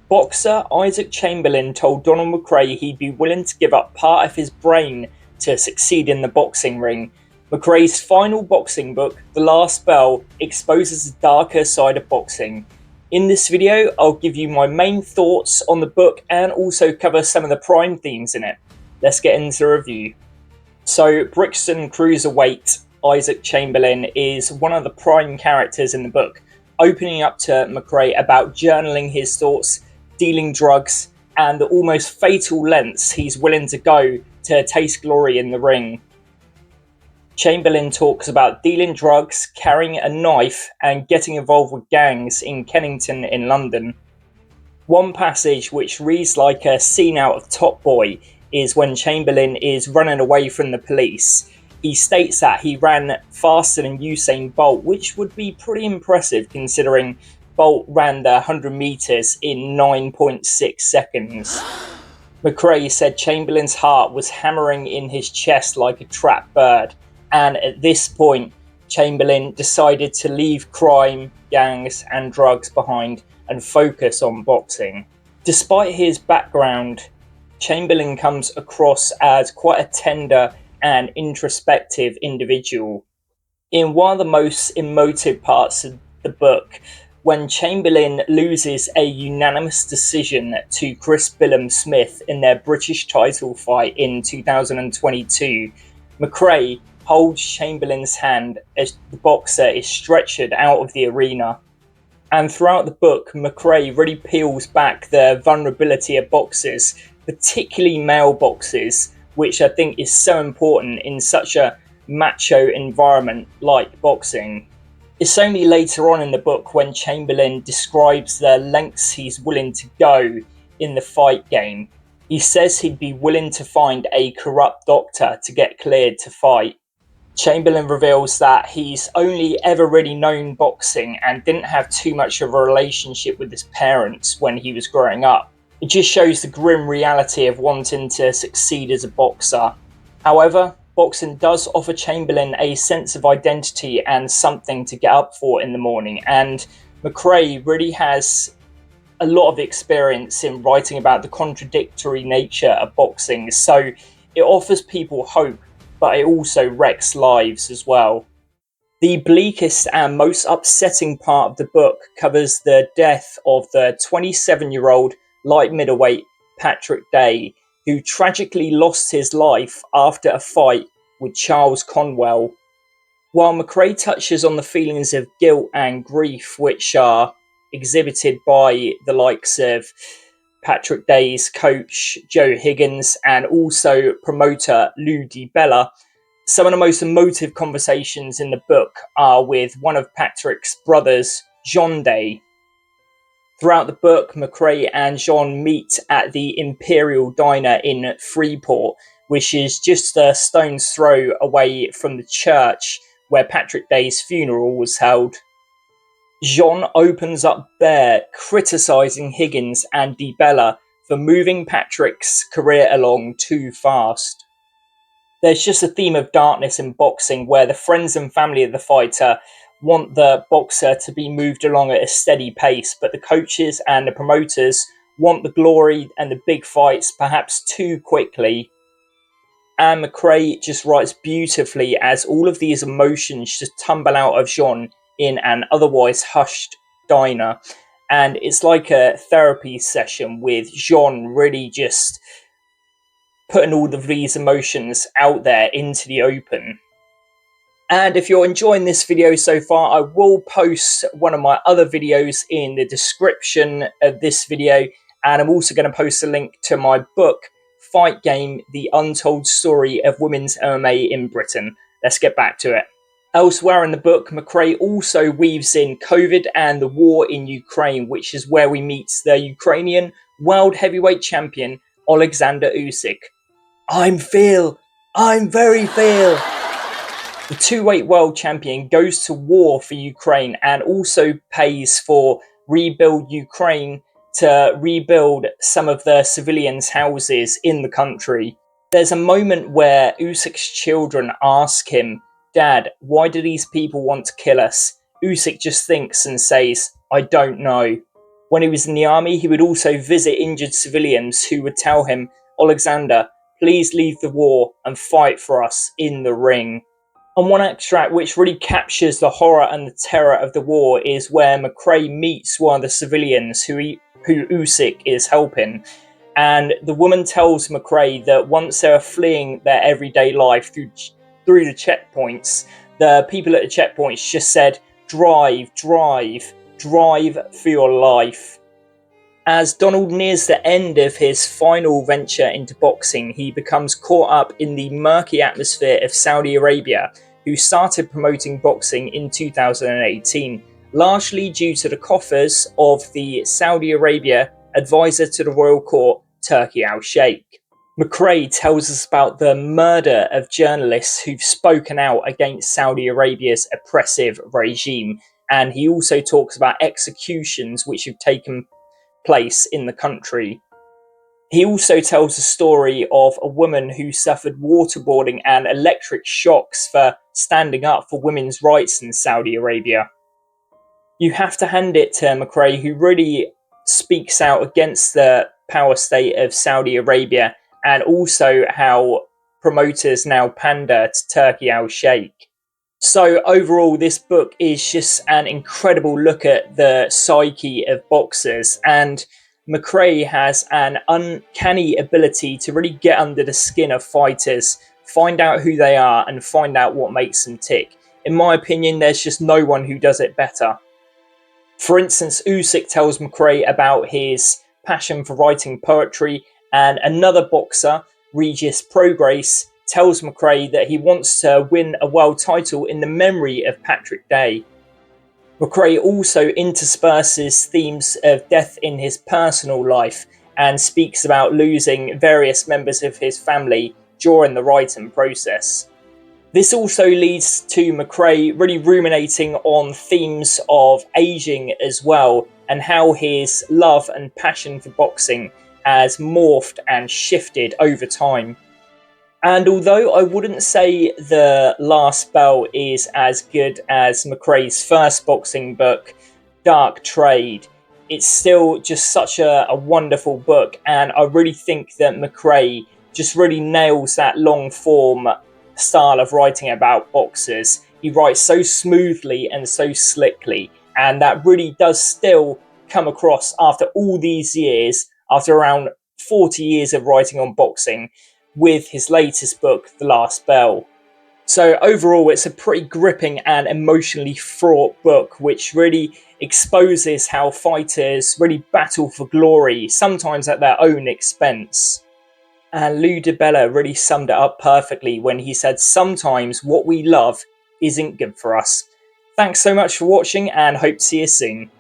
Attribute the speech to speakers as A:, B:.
A: Boxer Isaac Chamberlain told Donald McRae he'd be willing to give up part of his brain to succeed in the boxing ring. McRae's final boxing book, The Last Bell, exposes the darker side of boxing. In this video, I'll give you my main thoughts on the book and also cover some of the prime themes in it. Let's get into the review. So, Brixton Cruiserweight Isaac Chamberlain is one of the prime characters in the book, opening up to McRae about journaling his thoughts, dealing drugs, and the almost fatal lengths he's willing to go to taste glory in the ring. Chamberlain talks about dealing drugs, carrying a knife, and getting involved with gangs in Kennington in London. One passage which reads like a scene out of Top Boy is when Chamberlain is running away from the police. He states that he ran faster than Usain Bolt, which would be pretty impressive considering Bolt ran the 100 metres in 9.6 seconds. McRae said Chamberlain's heart was hammering in his chest like a trapped bird, and at this point, Chamberlain decided to leave crime, gangs, and drugs behind and focus on boxing. Despite his background, Chamberlain comes across as quite a tender and introspective individual. In one of the most emotive parts of the book, when Chamberlain loses a unanimous decision to Chris Billam-Smith in their British title fight in 2022, McRae holds Chamberlain's hand as the boxer is stretchered out of the arena. And throughout the book, McRae really peels back the vulnerability of boxers, particularly male boxers, which I think is so important in such a macho environment like boxing. It's only later on in the book when Chamberlain describes the lengths he's willing to go in the fight game. He says he'd be willing to find a corrupt doctor to get cleared to fight. Chamberlain reveals that he's only ever really known boxing and didn't have too much of a relationship with his parents when he was growing up. It just shows the grim reality of wanting to succeed as a boxer. However, boxing does offer Chamberlain a sense of identity and something to get up for in the morning, and McRae really has a lot of experience in writing about the contradictory nature of boxing, so it offers people hope, but it also wrecks lives as well. The bleakest and most upsetting part of the book covers the death of the 27-year-old light middleweight Patrick Day, who tragically lost his life after a fight with Charles Conwell. While McRae touches on the feelings of guilt and grief which are exhibited by the likes of Patrick Day's coach Joe Higgins and also promoter Lou DiBella, some of the most emotive conversations in the book are with one of Patrick's brothers, John Day. Throughout the book, McRae and John meet at the Imperial Diner in Freeport, which is just a stone's throw away from the church where Patrick Day's funeral was held. John opens up there, criticising Higgins and DiBella for moving Patrick's career along too fast. There's just a theme of darkness in boxing where the friends and family of the fighter want the boxer to be moved along at a steady pace, but the coaches and the promoters want the glory and the big fights perhaps too quickly. And McRae just writes beautifully as all of these emotions just tumble out of Jean in an otherwise hushed diner. And it's like a therapy session with Jean really just putting all of these emotions out there into the open. And if you're enjoying this video so far, I will post one of my other videos in the description of this video. And I'm also going to post a link to my book, Fight Game, The Untold Story of Women's MMA in Britain. Let's get back to it. Elsewhere in the book, McRae also weaves in COVID and the war in Ukraine, which is where we meet the Ukrainian world heavyweight champion, Oleksandr Usyk. I'm Phil. I'm very Phil. The two-weight world champion goes to war for Ukraine and also pays for Rebuild Ukraine to rebuild some of the civilians' houses in the country. There's a moment where Usyk's children ask him, "Dad, why do these people want to kill us?" Usyk just thinks and says, "I don't know." When he was in the army, he would also visit injured civilians who would tell him, "Oleksandr, please leave the war and fight for us in the ring." And one extract which really captures the horror and the terror of the war is where McRae meets one of the civilians who Usyk is helping. And the woman tells McRae that once they were fleeing their everyday life through the checkpoints, the people at the checkpoints just said, "Drive, drive, drive for your life." As Donald nears the end of his final venture into boxing, he becomes caught up in the murky atmosphere of Saudi Arabia, who started promoting boxing in 2018, largely due to the coffers of the Saudi Arabia advisor to the royal court, Turki al-Sheikh. McRae tells us about the murder of journalists who've spoken out against Saudi Arabia's oppressive regime, and he also talks about executions which have taken place in the country. He also tells the story of a woman who suffered waterboarding and electric shocks for standing up for women's rights in Saudi Arabia. You have to hand it to McRae, who really speaks out against the power state of Saudi Arabia and also how promoters now pander to Turki al-Sheikh. So overall, this book is just an incredible look at the psyche of boxers, and McRae has an uncanny ability to really get under the skin of fighters, find out who they are, and find out what makes them tick. In my opinion, there's just no one who does it better. For instance, Usyk tells McRae about his passion for writing poetry, and another boxer, Regis Prograis, tells McRae that he wants to win a world title in the memory of Patrick Day. McRae also intersperses themes of death in his personal life and speaks about losing various members of his family during the writing process. This also leads to McRae really ruminating on themes of aging as well, and how his love and passion for boxing has morphed and shifted over time. And although I wouldn't say The Last Bell is as good as McRae's first boxing book, Dark Trade, it's still just such a wonderful book. And I really think that McRae just really nails that long form style of writing about boxers. He writes so smoothly and so slickly. And that really does still come across after all these years, after around 40 years of writing on boxing, with his latest book, The Last Bell. So overall, it's a pretty gripping and emotionally fraught book, which really exposes how fighters really battle for glory, sometimes at their own expense. And Lou DiBella really summed it up perfectly when he said, "Sometimes what we love isn't good for us." Thanks so much for watching, and hope to see you soon.